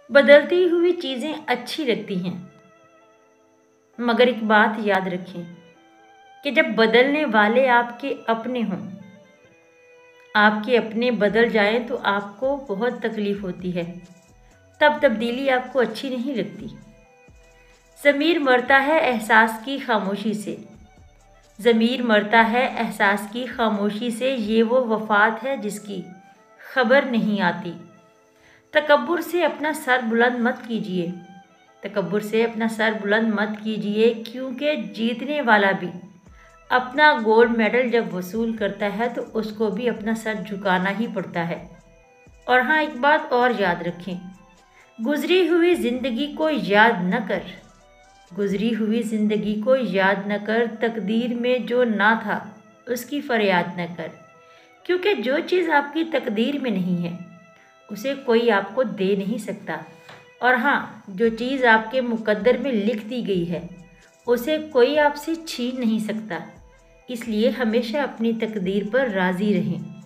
بدلتی ہوئی چیزیں اچھی لگتی ہیں، مگر ایک بات یاد رکھیں کہ جب بدلنے والے آپ کے اپنے ہوں، آپ کے اپنے بدل جائیں تو آپ کو بہت تکلیف ہوتی ہے، تب تبدیلی آپ کو اچھی نہیں لگتی۔ ضمیر مرتا ہے احساس کی خاموشی سے، ضمیر مرتا ہے احساس کی خاموشی سے، یہ وہ وفات ہے جس کی خبر نہیں آتی۔ تکبر سے اپنا سر بلند مت کیجیے، تکبر سے اپنا سر بلند مت کیجیے، کیونکہ جیتنے والا بھی اپنا گولڈ میڈل جب وصول کرتا ہے تو اس کو بھی اپنا سر جھکانا ہی پڑتا ہے۔ اور ہاں، ایک بات اور یاد رکھیں، گزری ہوئی زندگی کو یاد نہ کر، گزری ہوئی زندگی کو یاد نہ کر، تقدیر میں جو نہ تھا اس کی فریاد نہ کر، کیونکہ جو چیز آپ کی تقدیر میں نہیں ہے اسے کوئی آپ کو دے نہیں سکتا، اور ہاں، جو چیز آپ کے مقدر میں لکھ دی گئی ہے اسے کوئی آپ سے چھین نہیں سکتا۔ اس لیے ہمیشہ اپنی تقدیر پر راضی رہیں۔